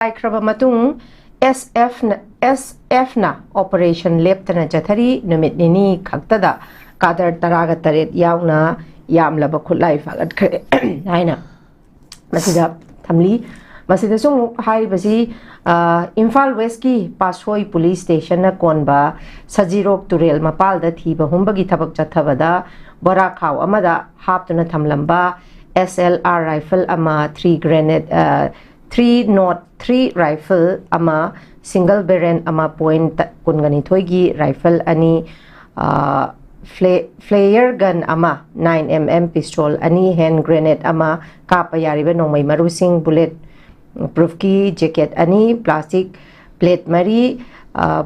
Krabamatung SF na Operation Leptana Jathari Numit Anini Khaktada Cadres Yaona Yamnaba Khutlai Phagatkhre Aina Masida Thamli Masida Sung Hai Basi Imphal West ki Pasoi Police Station na Konba Sajirok Turel Mapal da Thiba Humbagi Thabak Chathabada Bora Khaw Amada Haptuna Thamlamba SLR rifle ama 3 grenade 303 rifle ama single barrel ama point kungani thoigi rifle ani flare gun ama 9mm pistol ani hand grenade ama kapayariba nongmai marusing bullet proof ki jacket ani plastic plate mari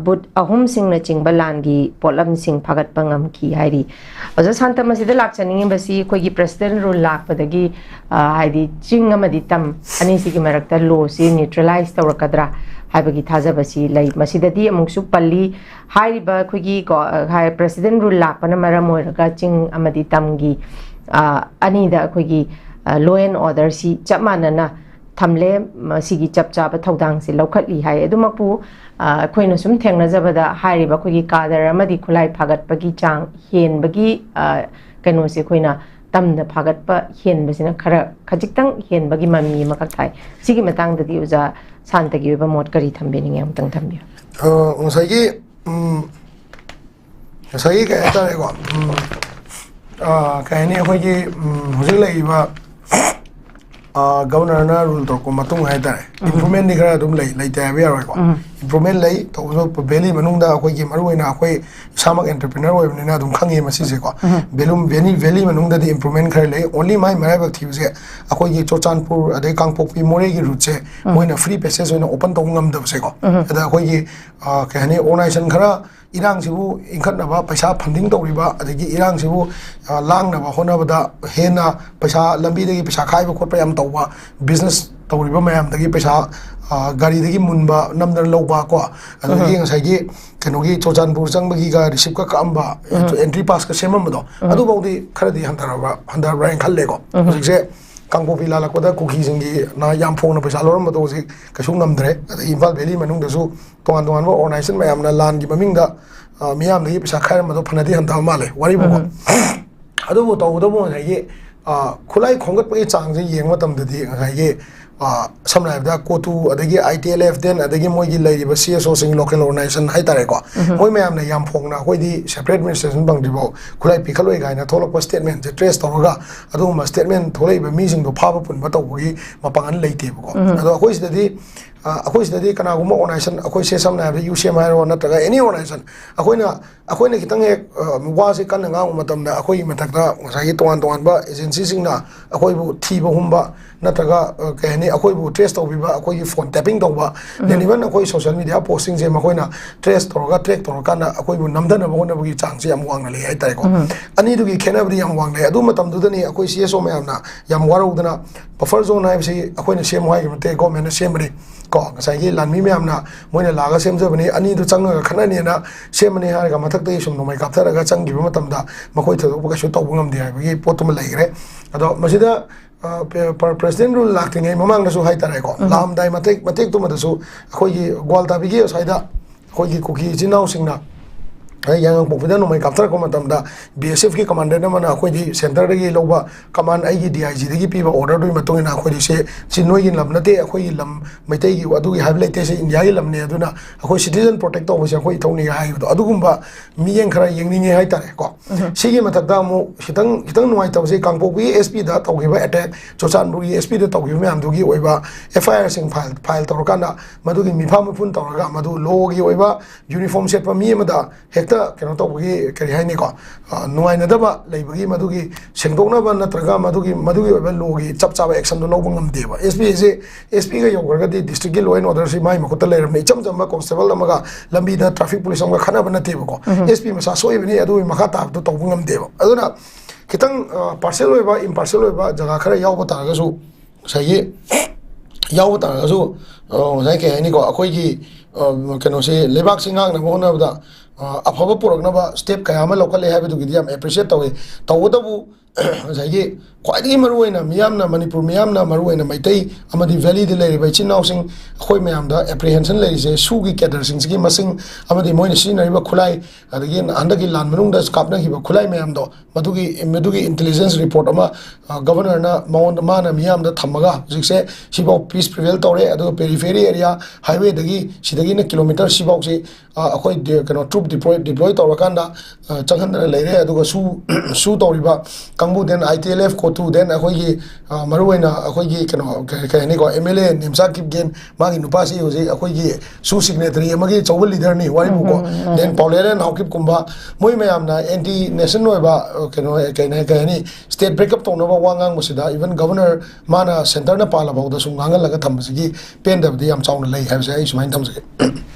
but ahum sing na chingba langi polam sing phagat pangam ki hairi aja santa masida lakchani basi koi gi president rule lak padagi haidi ching amadi tam ani sigi marakta law si neutralize tawrakadra haibagi thaja basi lai masida di amuksu palli haiba koi gi hai president rule lak pana maram oiraga ching amadi tamgi ani da koi gi law and order si chamanana thamle masigi chapchaba thodang si lokhatli hai adumapu khoina sum thengna jabada hairiba khogi kadar amadi khulai phagatpagi chang henbagi kano se khoina tamna phagatpa henbasina khara khajitang henbagi mami makak thai sigi matang dadi uja santagi ba mot kari thambeni ngam tang thambi ngasai ka eta ko ka ni khogi hujik lai ba governor na rule to ko matung hai tare improvement ni kara dum lai ta be ro ko improvement lai to so valley manung da khoi gi maru ina khoi samak entrepreneur oi ni na dum khangi ma si se ko belum valley manung da di improvement khare lai only my marabak thi se akhoi gi chochanpur ade kangpok pi more gi route se moina free passage oina open to ngam da se ko ada khoi gi ka ni organization khara irang sibu ingkhat na ba paisa funding to riba adagi irang sibu lang na ba hona bada hena paisa lambi dagi paisa khai ba khot pa yam tawba business to riba mayam dagi paisa gari dagi munba namdar loba ko adagi ngasai gi kenogi chochanpur changbagi ga receive ka amba entry pass ka semam do adu bawdi kharadi handar brain khalle ko hojikse kangpo pila lakoda kuki singi na yam phone na paisa loram do si kasung namdre Imphal Valley manung da su tongan tongan bo organization mayam na lan gi maming da miyam dagi paisa khair ma do phanadi handa male wari bo adu bo to do mo ngai khulai khongat pa chang je yeng ma tam dadi ngai samna da kotu adagi ITLF den adagi moi gi lai ba CSO sing local organization hai tare ko moi mayam na yam phong na koi di separate administration bang dibo khulai pikhaloi gai na tholok statement je trace tawga adu ma statement tholai ba mi jing do phaba pun ba tawgi mapangan leite ko adu koi sidadi kana guma organization akoi se samna ba UCM hai ro na taga any organization akoina kitang ek wa se kan nga matam na akoi matak da ngai tongan ba agency sing na akoi bu thi ba humba na taga kehni akoi bu trace tawbiba akoi phone tapping tawba then even akoi social media posting je makoina trace tawga track tawka na akoi bu namdana ba hona bugi chang se am wang na le ai tai ko ani du gi khena bri am wang le adu matam du dani akoi CSO mayam na yam waro dana buffer zone hai se akoi na sem hai ge go men sem bri ko ngasai gi lanmi mayam na moina laga sem je bani ani du chang khana ni na sem ni ha ga mathak dei sum no mai kapthara ga chang gi matam da makoi thodo ba shu taw ngam de gi potum lai gre ado masida president rule lakting mamang na su hai tare ko lam dai matek tu ma su khoi gi gwalta bi gi sai da khoi gi kuki jinau singna yang pokda no mai kaptar ko matam da BSF ki commander na mana khoi di center gi loba command ai gi DIG gi pi ba order doi matong na khoi di se chinoi gi lam na te khoi lam maitai gi adu gi highlight te se India gi lam ne aduna khoi citizen protect to se khoi thoni hai do adu gumba mi yeng khara yeng ni hai tare ko sigi matak da mu hitang nuai taw se kangpo bi SP da taw gi ba attack chochan bu gi SP da taw gi me am du gi oi ba FIR sing file taw ka na madu gi mi pham phun taw ga madu lo gi oi ba uniform set pa mi ma da hekta keno to gi kari hai ni ko nuai na da ba lai bagi madu gi sengdok na ba na traga madu gi oi ba lo gi chap chap action do lo ngam de ba SP ga yogar ga di district law and order si mai ma ko ta leram ni cham ba constable ma ga lambi da traffic police ga khana ba na te ba ko SP ma sa soi bani adu ma kha ta to ngam de ba aduna kitang parcel oi ba imparcel oi ba jaga khara yaw ba ta ga su sai yaw ta ga su sai ke ni ko akoi gi keno se lebak singang na mo na ba afaba purak na ba step kaya ma local le ha bi du gi am appreciate tawe tawdabu sai gi ख्वाइदगी मरुओइना मियामना मणिपुर मियामना मरुओइना मैतै अमदि valley दे लेरिबा चिनाउसिंग अखोय मयामदा एप्रिहेंशन लेरिसे सुगी कैडरसिंग सिगी मसिंग अमदि मोइना सिनरिबा खुलाई अदगी हंदगी लान मनुंगदा कापनाखिबा खुलाई मयामदो मदुगी इंटेलिजेंस रिपोर्ट अमा गवर्नर ना माउंड माना मियामदा थमगा जिसे सिबाउ पीस प्रिवेल तौरे अदो पेरिफेरी एरिया हाईवे दगी सिदगी ना किलोमीटर सिबाउ से अखोय कनो ट्रूप डिप्लॉय तौरकांदा चंगहन लेरे अदुगा सु तौरिबा कंबू देन ITLF कोटू देन अखोयगी मरुओइना अखोयगी कनो कहनी को MLA निमसा किपगेन मागी नुपासी होजे अखोयगी सु सिग्नेटरी अमगी चौबल लीडर नि वारी मुको देन पॉलेरन हाउकिप कुंबा मोय मयामना एंटी नेशन ओइबा कनो कहनी स्टेट ब्रेकअप तौनबा वांगांग मसिदा इवन गवर्नर माना सेंटर ना पाला बाउदा सुंगांगल लगा थमसिगी पेंदबदी याम चाउना लई हाबसे आई सुमाइन थमसगे